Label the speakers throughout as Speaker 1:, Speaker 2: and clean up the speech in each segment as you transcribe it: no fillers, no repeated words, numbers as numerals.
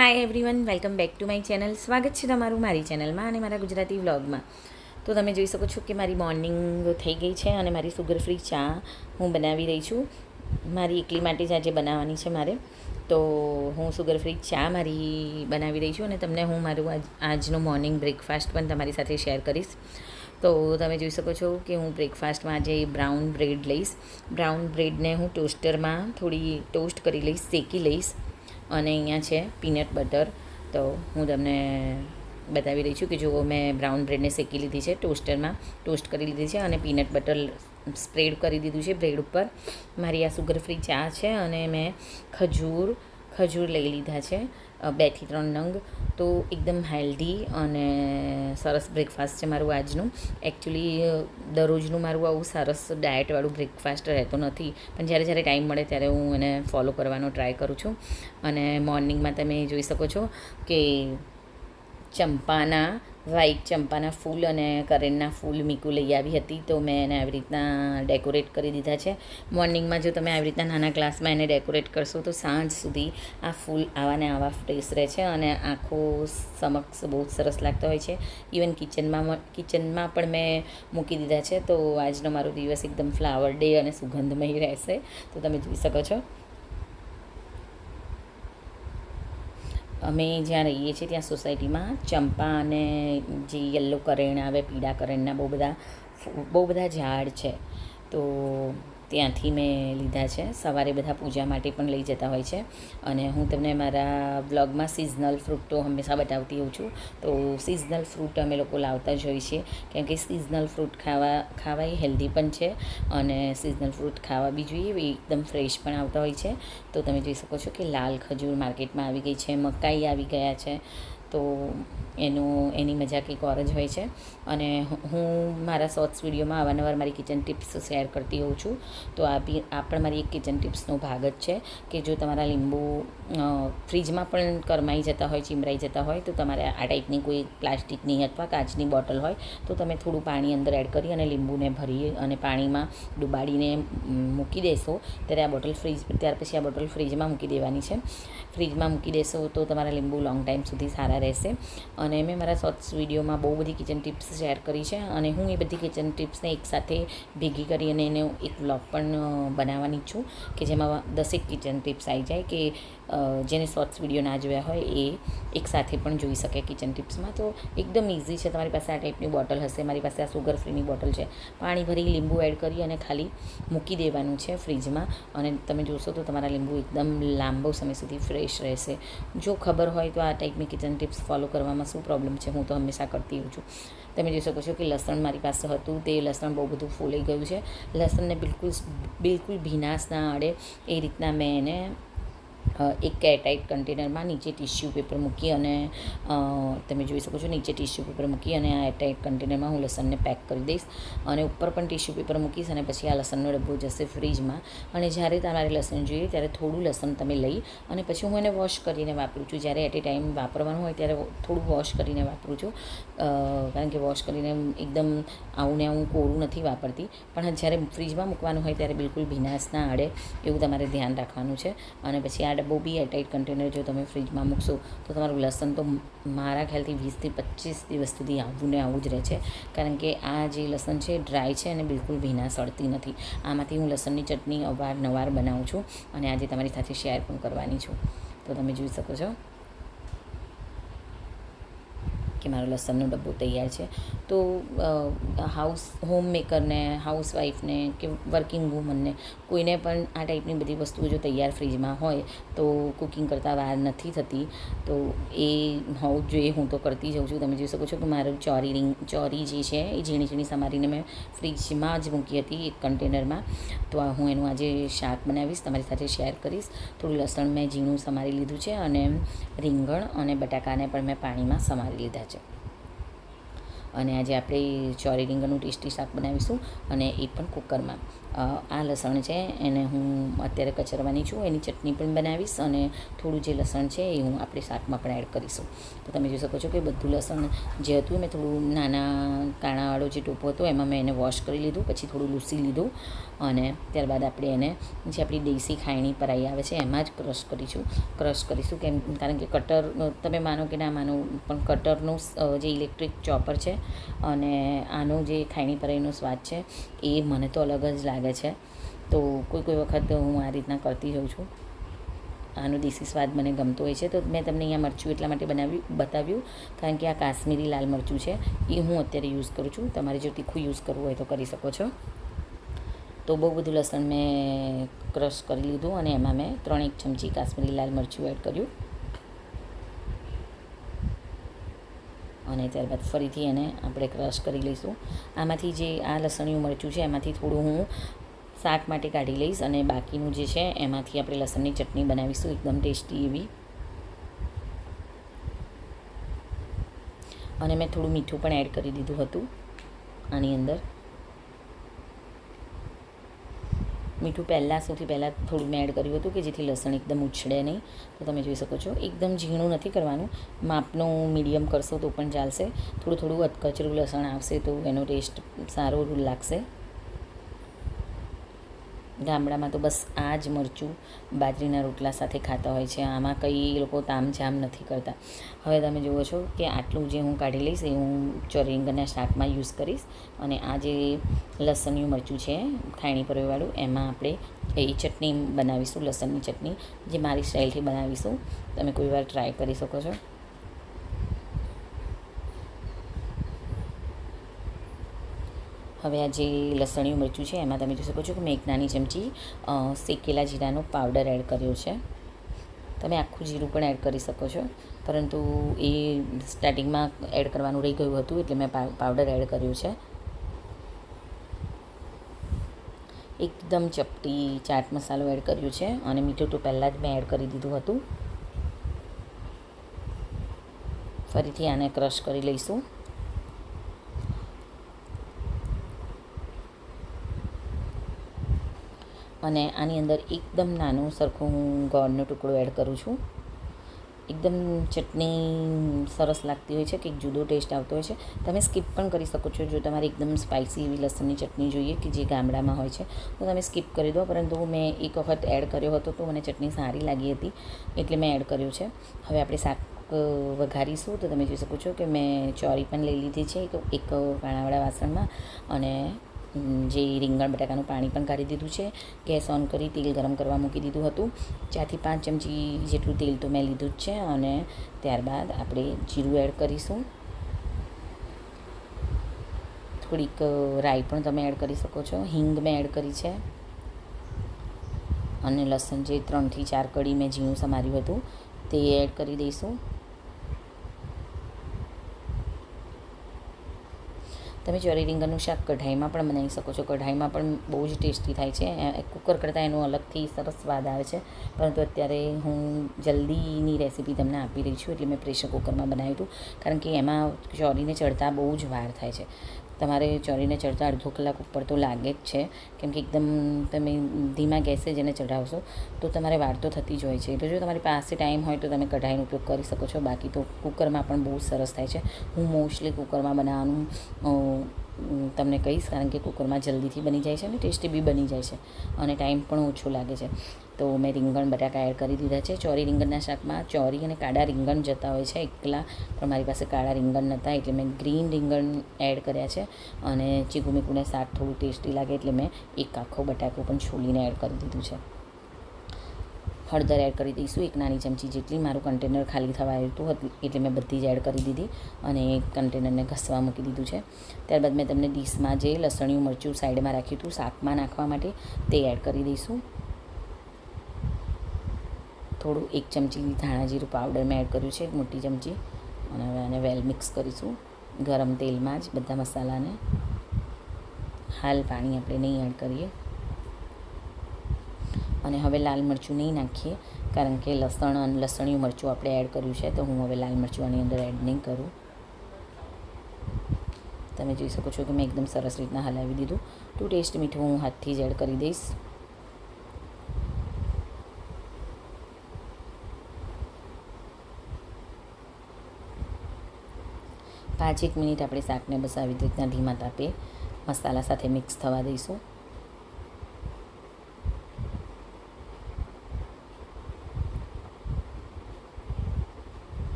Speaker 1: Hi everyone, welcome back to my channel. સ્વાગત છે તમારું મારી ચેનલમાં અને મારા ગુજરાતી વ્લોગમાં. તો તમે જોઈ શકો છો કે મારી મોર્નિંગ થઈ ગઈ છે અને મારી સુગર ફ્રી ચા હું બનાવી રહી છું. મારી એકલી માટે જ આજે બનાવવાની છે મારે. તો હું સુગર ફ્રી ચા મારી બનાવી રહી છું અને તમને હું મારું આજનો મોર્નિંગ બ્રેકફાસ્ટ પણ તમારી સાથે શેર કરીશ. તો તમે જોઈ શકો છો કે હું બ્રેકફાસ્ટમાં આજે બ્રાઉન બ્રેડ લઈશ. બ્રાઉન બ્રેડને હું ટોસ્ટરમાં થોડી ટોસ્ટ કરી લઈશ, શેકી લઈશ. અને અહીંયા છે પીનટ બટર. તો હું તમને બતાવી રહી છું કે જો મેં બ્રાઉન બ્રેડને શેકી લીધી છે, ટોસ્ટરમાં ટોસ્ટ કરી લીધી છે અને પીનટ બટર સ્પ્રેડ કરી દીધું છે બ્રેડ ઉપર. મારી આ સુગર ફ્રી ચા છે અને મેં ખજૂર લઈ લીધા છે 2 થી 3 નંગ. તો એકદમ હેલ્ધી અને સરસ બ્રેકફાસ્ટ છે મારું આજનું. એકચ્યુઅલી દરરોજનું મારું આવું સરસ ડાયટવાળું બ્રેકફાસ્ટ રહેતો નથી, પણ જ્યારે જ્યારે ટાઈમ મળે ત્યારે હું એને ફોલો કરવાનો ટ્રાય કરું છું. અને મોર્નિંગમાં તમે જોઈ શકો છો કે વ્હાઈટ ચંપાના ફૂલ અને કરેણના ફૂલ મીકુ લઈ આવી હતી. તો મેં એને આવી રીતના ડેકોરેટ કરી દીધા છે. મોર્નિંગમાં જો તમે આવી રીતના નાના ગ્લાસમાં એને ડેકોરેટ કરશો તો સાંજ સુધી આ ફૂલ આવા ને આવા ફ્રેશ રહે છે અને આંખો સમક્ષ બહુ સરસ લાગતા હોય છે. ઇવન કિચનમાં પણ મેં મૂકી દીધા છે. તો આજનો મારો દિવસ એકદમ ફ્લાવર ડે અને સુગંધમય રહેશે. તો તમે જોઈ શકો છો અમે જ્યાં રહીએ છીએ ત્યાં સોસાયટીમાં ચંપા અને જે યલો કરેણ આવે, પીળા કરેણના બહુ બધા ઝાડ છે. તો ત્યાંથી મેં લીધા છે. સવારે બધા પૂજા માટે પણ લઈ જતા હોય છે. અને હું તમને મારા બ્લોગમાં સિઝનલ ફ્રૂટ તો હંમેશા બતાવતી હોઉં છું. તો સિઝનલ ફ્રૂટ અમે લોકો લાવતા જ હોઈએ છીએ, કેમ કે સિઝનલ ફ્રૂટ ખાવા એ હેલ્ધી પણ છે અને સિઝનલ ફ્રૂટ ખાવા બી જોઈએ, એકદમ ફ્રેશ પણ આવતા હોય છે. તો તમે જોઈ શકો છો કે લાલ ખજૂર માર્કેટમાં આવી ગઈ છે, મકાઈ આવી ગયા છે. તો એની મજા કંઈક ઓર જ હોય છે. અને હું મારા શોર્ટ્સ વિડીયોમાં અવારનવાર મારી કિચન ટિપ્સ શેર કરતી હોઉં છું. તો આ પણ મારી એક કિચન ટિપ્સનો ભાગ જ છે કે જો તમારા લીંબુ ફ્રીજમાં પણ કરમાઈ જતા હોય, ચીમરાઈ જતા હોય, તો તમારે આ ટાઈપની કોઈ પ્લાસ્ટિકની અથવા કાચની બોટલ હોય તો તમે થોડું પાણી અંદર એડ કરી અને લીંબુને ભરી અને પાણીમાં ડુબાડીને મૂકી દેશો ત્યાર પછી આ બોટલ ફ્રીજમાં મૂકી દેવાની છે. ફ્રીજમાં મૂકી દેશો તો તમારા લીંબુ લોંગ ટાઈમ સુધી સારા રહેશે. અને મેં મારા શોર્ટ્સ વિડીયોમાં બહુ બધી કિચન ટિપ્સ શેર કરી છે અને હું એ બધી કિચન ટિપ્સને એકસાથે ભેગી કરી અને એનો એક વ્લોગ પણ બનાવવાની છું કે જેમાં 10 કિચન ટિપ્સ આવી જાય કે જેને શોર્ટ્સ વિડીયો ના જોયા હોય એ એકસાથે પણ જોઈ શકે કિચન ટિપ્સમાં. તો એકદમ ઇઝી છે. તમારી પાસે આ ટાઈપની બોટલ હશે, મારી પાસે આ સુગર ફ્રીની બોટલ છે. પાણી ભરી લીંબુ એડ કરી અને ખાલી મૂકી દેવાનું છે ફ્રીજમાં અને તમે જોશો તો તમારા લીંબુ એકદમ લાંબો સમય સુધી ફ્રેશ રહેશે. જો ખબર હોય તો આ ટાઈપની કિચન ટિપ્સ ફોલો કરવામાં શું પ્રોબ્લેમ છે, હું તો હંમેશા કરતી હોઉં છું. તમે જોઈ શકો છો કે લસણ મારી પાસે હતું, તે લસણ બહુ બધું ફૂલાઈ ગયું છે. લસણને બિલકુલ ભીનાશ ના આડે એ રીતના મેં એને એક એરટાઇટ કન્ટેનરમાં નીચે ટિશ્યુ પેપર મૂકી અને તમે જોઈ શકો છો નીચે ટિશ્યુ પેપર મૂકી અને આ એરટાઇટ કન્ટેનરમાં હું લસણને પેક કરી દઈશ અને ઉપર પણ ટિશ્યુ પેપર મૂકીશ અને પછી આ લસણનો ડબ્બો જશે ફ્રીજમાં. અને જ્યારે તમારે લસણ જોઈએ ત્યારે થોડું લસણ તમે લઈ અને પછી હું એને વોશ કરીને વાપરું છું. જ્યારે એટ એ ટાઈમ વાપરવાનું હોય ત્યારે થોડું વોશ કરીને વાપરું છું, કારણ કે વોશ કરીને એકદમ આવું ને આવું કોરું નથી વાપરતી. પણ જ્યારે ફ્રીજમાં મૂકવાનું હોય ત્યારે બિલકુલ ભીનાશ ના આડે એવું તમારે ધ્યાન રાખવાનું છે. અને પછી આ ડબ્બો બી એરટાઇટ કન્ટેનર જો તમે ફ્રીજમાં મૂકશો તો તમારું લસણ તો મારા ખ્યાલથી 20 થી 25 દિવસ સુધી આવું ને આવું જ રહે છે, કારણ કે આ જે લસણ છે ડ્રાય છે અને બિલકુલ ભીના સળતી નથી. આમાંથી હું લસણની ચટણી અવારનવાર બનાવું છું અને આજે તમારી સાથે શેર પણ કરવાની છું. તો તમે જોઈ શકો છો કે મારો લસણનો ડબ્બો તૈયાર છે. તો હોમ મેકરને, હાઉસવાઈફને કે વર્કિંગ વુમનને કોઈને પણ આ ટાઈપની બધી વસ્તુઓ જો તૈયાર ફ્રીજમાં હોય તો કુકિંગ કરતાં વાર નથી થતી. તો એ હોવું જ જોઈએ. હું તો કરતી જાઉં છું. તમે જોઈ શકો છો કે મારું ચોરી જે છે એ ઝીણી સમારીને મેં ફ્રીજમાં જ મૂકી હતી એક કન્ટેનરમાં. તો હું એનું આજે શાક બનાવીશ, તમારી સાથે શેર કરીશ. થોડું લસણ મેં ઝીણું સમારી લીધું છે અને રીંગણ અને બટાકાને પણ મેં પાણીમાં સમારી લીધા છે. અને આજે આપણે ચોરી રીંગણનું ટેસ્ટી શાક બનાવીશું, અને એ પણ કુકરમાં. આ લસણ છે એને હું અત્યારે કચરવાની છું, એની ચટણી પણ બનાવીશ, અને થોડું જે લસણ છે એ હું આપણે શાકમાં પણ એડ કરીશું. તો તમે જોઈ શકો છો કે બધું લસણ જે હતું મેં થોડું નાના કાણાવાળો જે ટોપો હતો એમાં મેં એને વોશ કરી લીધું, પછી થોડું લૂસી લીધું, અને ત્યારબાદ આપણે એને જે આપણી દેશી ખાયણી પરાઈ આવે છે એમાં જ ક્રશ કરીશું. કારણ કે કટર તમે માનો કે ના માનો, પણ કટરનું જે ઇલેક્ટ્રિક ચોપર છે અને આનો જે ખાયણી પરાઈનો સ્વાદ છે એ મને તો અલગ જ લાગે છે. તો કોઈ વખત હું આ રીતના કરતી હોઉં છું. આનો દેશી સ્વાદ મને ગમતો હોય છે. તો મેં તમને અહીંયા મરચું એટલા માટે બતાવ્યું કારણ કે આ કાશ્મીરી લાલ મરચું છે એ હું અત્યારે યુઝ કરું છું. તમારે જો તીખું યુઝ કરવું હોય તો કરી શકો છો. તો બહુ બધું લસણ મેં ક્રશ કરી લીધું, અને એમાં મેં 3 ચમચી કાશ્મીરી લાલ મરચું એડ કર્યું, અને ત્યારબાદ ફરીથી એને આપણે ક્રશ કરી લઈશું. આમાંથી જે આ લસણિયું મરચું છે એમાંથી થોડું હું શાક માટે કાઢી લઈશ, અને બાકીનું જે છે એમાંથી આપણે લસણની ચટણી બનાવીશું એકદમ ટેસ્ટી એવી. અને મેં થોડું મીઠું પણ એડ કરી દીધું હતું આની અંદર. મીઠું સૌથી પહેલાં થોડું મેં એડ કર્યું હતું કે જેથી લસણ એકદમ ઉછળે નહીં. તો તમે જોઈ શકો છો એકદમ ઝીણું નથી કરવાનું, માપનું મીડિયમ કરશો તો પણ ચાલશે. થોડું અધકચરું લસણ આવશે તો એનો ટેસ્ટ સારો લાગશે. ગામડામાં તો બસ આ જ મરચું બાજરીના રોટલા સાથે ખાતા હોય છે. આમાં કંઈ એ લોકો તામઝામ નથી કરતા. હવે તમે જુઓ છો કે આટલું જે હું કાઢી લઈશ એ હું ચોરી રીંગણના શાકમાં યુઝ કરીશ, અને આ જે લસણિયું મરચું છે ખાયણી પરોવાળું એમાં આપણે એ ચટણી બનાવીશું, લસણની ચટણી જે મારી સ્ટાઇલથી બનાવીશું. તમે કોઈ વાર ટ્રાય કરી શકો છો. હવે આ જે લસણિયું મરચું છે એમાં તમે જોઈ શકો છો કે મેં 1 નાની ચમચી શેકેલા જીરાનો પાવડર એડ કર્યો છે. તમે આખું જીરું પણ એડ કરી શકો છો, પરંતુ એ સ્ટાર્ટિંગમાં એડ કરવાનું રહી ગયું હતું એટલે મેં પાવડર એડ કર્યું છે. એકદમ ચપટી ચાટ મસાલો એડ કર્યો છે, અને મીઠું તો પહેલાં જ મેં એડ કરી દીધું હતું. ફરીથી આને ક્રશ કરી લઈશું. અને આની અંદર એકદમ નાનું સરખું હું ગોળનો ટુકડો એડ કરું છું. એકદમ ચટણી સરસ લાગતી હોય છે કે એક જુદો ટેસ્ટ આવતો હોય છે. તમે સ્કીપ પણ કરી શકો છો જો તમારે એકદમ સ્પાઇસી એવી લસણની ચટણી જોઈએ કે જે ગામડામાં હોય છે તો તમે સ્કીપ કરી દો. પરંતુ મેં એક વખત એડ કર્યો હતો તો મને ચટણી સારી લાગી હતી એટલે મેં એડ કર્યું છે. હવે આપણે શાક વઘારીશું. તો તમે જોઈ શકો છો કે મેં ચોરી પણ લઈ લીધી છે એક કાણાવાળા વાસણમાં, અને જે રીંગણ બટાકાનું પાણી પણ કાઢી દીધું છે. ગેસ ઓન કરી તેલ ગરમ કરવા મૂકી દીધું હતું. 4 થી 5 ચમચી જેટલું તેલ તો મેં લીધું જ છે, અને ત્યારબાદ આપણે જીરું એડ કરીશું. થોડીક રાઈ પણ તમે એડ કરી શકો છો. હિંગ મેં એડ કરી છે, અને લસણ જે 3 થી 4 કળી મેં ઝીણું સમાર્યું હતું તે એડ કરી દઈશું. તમે ચોરી રીંગણનું શાક કઢાઈમાં પણ બનાવી શકો છો. કઢાઈમાં પણ બહુ જ ટેસ્ટી થાય છે. કુકર કરતાં એનો અલગથી સરસ સ્વાદ આવે છે, પરંતુ અત્યારે હું જલ્દીની રેસીપી તમને આપી રહી છું એટલે મેં પ્રેશર કુકરમાં બનાવ્યું હતું. કારણ કે એમાં ચોરીને ચડતા બહુ જ વાર થાય છે. તમારે ચોરીને ચડતા અડધો કલાક ઉપર તો લાગે જ છે, કેમ કે એકદમ તમે ધીમા ગેસે જેને ચઢાવશો તો તમારે વાર તો થતી જ હોય છે. એટલે જો તમારી પાસે ટાઈમ હોય તો તમે કઢાઈનો ઉપયોગ કરી શકો છો. બાકી તો કુકરમાં પણ બહુ સરસ થાય છે. હું મોસ્ટલી કુકરમાં બનાવવાનું તમને કહીશ, કારણ કે કુકરમાં જલ્દીથી બની જાય છે અને ટેસ્ટી બી બની જાય છે, અને ટાઈમ પણ ઓછો લાગે છે. તો મેં રીંગણ બટાકા એડ કરી દીધા છે. ચોરી રીંગણના શાકમાં ચોરી અને કાળા રીંગણ જતા હોય છે એકલા, પણ મારી પાસે કાળા રીંગણ નહોતા એટલે મેં ગ્રીન રીંગણ એડ કર્યા છે. અને ચીકુ મીકુને શાક થોડું ટેસ્ટી લાગે એટલે મેં એક આખો બટાકો પણ છોલીને એડ કરી દીધું છે. હળદર એડ કરી દઈશું 1 નાની ચમચી જેટલી. મારું કન્ટેનર ખાલી થવા આવ્યું હતું એટલે મેં બધી જ એડ કરી દીધી, અને કન્ટેનરને ઘસવા મૂકી દીધું છે. ત્યારબાદ મેં તમને ડીશમાં જે લસણિયું મરચું સાઈડમાં રાખ્યું હતું શાકમાં નાખવા માટે તે એડ કરી દઈશું. થોડું 1 ચમચી ધાણા જીરું પાવડર મેં એડ કર્યું છે, 1 મોટી ચમચી, અને હવે આને વેલ મિક્સ કરીશું ગરમ તેલમાં જ બધા મસાલાને. હાલ પાણી આપણે નહીં એડ કરીએ, અને હવે લાલ મરચું નહીં નાખીએ કારણ કે લસણિયું મરચું આપણે એડ કર્યું છે, તો હું હવે લાલ મરચું આની અંદર એડ નહીં કરું. તમે જોઈ શકો છો કે મેં એકદમ સરસ રીતના હલાવી દીધું. ટુ ટેસ્ટ મીઠું હું હાથથી જ એડ કરી દઈશ. પાંચ એક મિનિટ આપણે શાકને બસ આવી રીતના ધીમા તાપે મસાલા સાથે મિક્સ થવા દઈશું.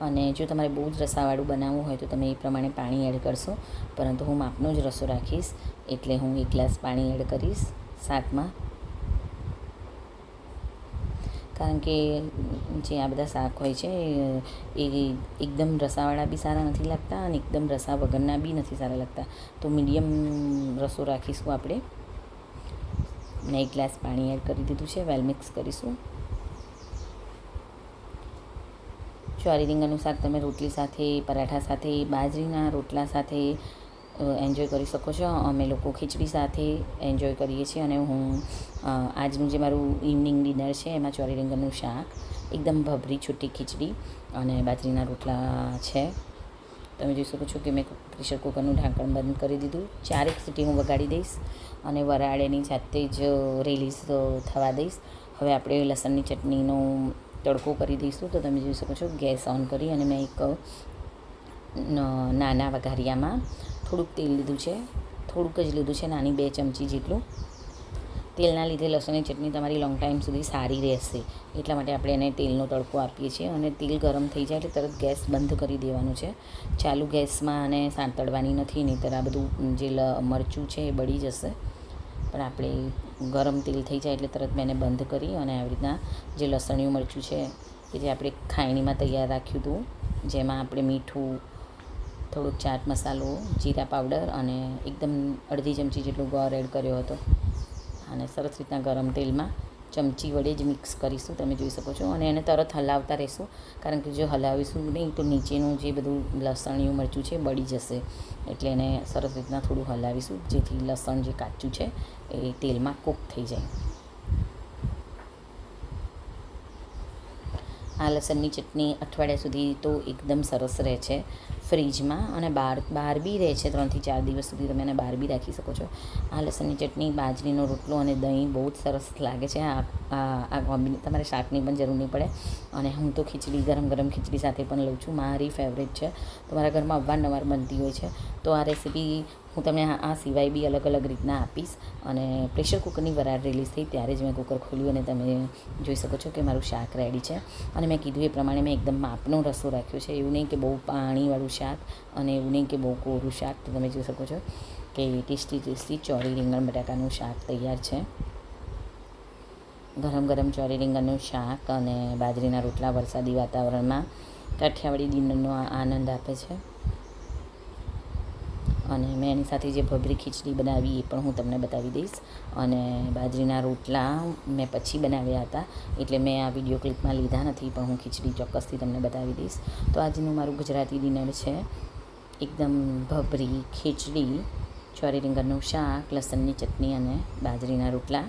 Speaker 1: અને જો તમારે બહુ જ રસાવાળું બનાવવું હોય તો તમે એ પ્રમાણે પાણી એડ કરશો, પરંતુ હું માપનો જ રસો રાખીશ એટલે હું 1 ગ્લાસ પાણી એડ કરીશ શાકમાં. કારણ કે જે આ બધા શાક હોય છે એ એકદમ રસાવાળા બી સારા નથી લાગતા અને એકદમ રસા વગરના બી નથી સારા લાગતા. તો મીડિયમ રસો રાખીશું આપણે. મેં 1 ગ્લાસ પાણી એડ કરી દીધું છે. વેલ મિક્સ કરીશું. ચોરી રીંગણનું શાક તમે રોટલી સાથે, પરાઠા સાથે, બાજરીના રોટલા સાથે એન્જોય કરી શકો છો. અમે લોકો ખીચડી સાથે એન્જોય કરીએ છીએ. અને હું આજનું જે મારું ઇવનિંગ ડિનર છે એમાં ચોરી રીંગણનું શાક, એકદમ ભભરી છૂટી ખીચડી અને બાજરીના રોટલા છે. તમે જોઈ શકો છો કે મેં પ્રેશર કુકરનું ઢાંકણ બંધ કરી દીધું. 4 સીટી હું વગાડી દઈશ અને વરાળ એની જાતે જ રિલીઝ થવા દઈશ. હવે આપણે લસણની ચટણીનો તડકો કરી દઈશું. તો તમે જોઈ શકો છો ગેસ ઓન કરી અને મેં એક નાના વઘારિયામાં થોડુંક તેલ લીધું છે. થોડુંક જ લીધું છે, નાની 2 ચમચી જેટલું. તેલના લીધે લસણની ચટણી તમારી લોંગ ટાઈમ સુધી સારી રહેશે. એટલા માટે આપણે એને તેલનો તડકો આપીએ છીએ. અને તેલ ગરમ થઈ જાય એટલે તરત ગેસ બંધ કરી દેવાનું છે. ચાલુ ગેસમાં આને સાંતળવાની નથી, નહીંતર આ બધું જે મરચું છે એ બળી જશે. પણ આપણે ગરમ તેલ થઈ જાય એટલે તરત મેં એને બંધ કરી અને આવી રીતના જે લસણિયું મરચું છે કે જે આપણે ખાયણીમાં તૈયાર રાખ્યું હતું, જેમાં આપણે મીઠું, થોડોક ચાટ મસાલો, જીરા પાવડર અને એકદમ અડધી ચમચી જેટલો ગોળ એડ કર્યો હતો. અને સરસ રીતના ગરમ તેલમાં ચમચી વડે જ મિક્સ કરીશું. તમે જોઈ શકો છો. અને એને તરત હલાવતા રહીશું, કારણ કે જો હલાવીશું નહીં તો નીચેનું જે બધું લસણિયું મરચું છે બળી જશે. એટલે એને સરસ રીતના થોડું હલાવીશું, જેથી લસણ જે કાચું છે એ તેલમાં કૂક થઈ જાય. આ લસણની ચટણી અઠવાડિયા સુધી તો એકદમ સરસ રહે છે ફ્રીજમાં, અને બહાર બી રહે છે. 3 થી 4 દિવસ સુધી તમે એને બહાર બી રાખી શકો છો. આ લસણની ચટણી, બાજરીનો રોટલો અને દહીં બહુ જ સરસ લાગે છે. આ તમારે શાકની પણ જરૂર નહીં પડે. અને હું તો ખીચડી, ગરમ ગરમ ખીચડી સાથે પણ લઉં છું. મારી ફેવરેટ છે. તમારા ઘરમાં અવારનવાર બનતી હોય છે. તો આ રેસીપી હું તમને આ સિવાય બી અલગ અલગ રીતના આપીશ. અને પ્રેશર કુકરની વરાળ રિલીઝ થઈ ત્યારે જ મેં કુકર ખોલ્યું અને તમે જોઈ શકો છો કે મારું શાક રેડી છે. અને મેં કીધું એ પ્રમાણે મેં એકદમ માપનો રસો રાખ્યો છે. એવું નહીં કે બહુ પાણીવાળું શાક અને એવું નહીં કે બહુ કોરું શાક. તો તમે જોઈ શકો છો કે ટેસ્ટી ચોરી રીંગણ બટાકાનું શાક તૈયાર છે. ગરમ ગરમ ચોરી રીંગણનું શાક અને બાજરીના રોટલા વરસાદી વાતાવરણમાં કાઠિયાવાડી ડિનરનો આનંદ આપે છે. અને મેં એની સાથે જે ભભરી ખીચડી બનાવી એ પણ હું તમને બતાવી દઈશ. અને બાજરીના રોટલા મેં પછી બનાવ્યા હતા, એટલે મેં આ વિડીયો ક્લિપમાં લીધા નથી, પણ હું ખીચડી ચોક્કસથી તમને બતાવી દઈશ. તો આજનું મારું ગુજરાતી ડિનર છે એકદમ ભભરી ખીચડી, ચોરી રીંગણનું શાક, લસણની ચટણી અને બાજરીના રોટલા.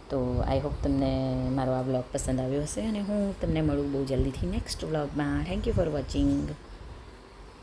Speaker 1: તો આઈ હોપ તમને મારો આ વ્લોગ પસંદ આવ્યો હશે અને હું તમને મળું બહુ જલ્દીથી નેક્સ્ટ વ્લોગમાં. Thank you for watching.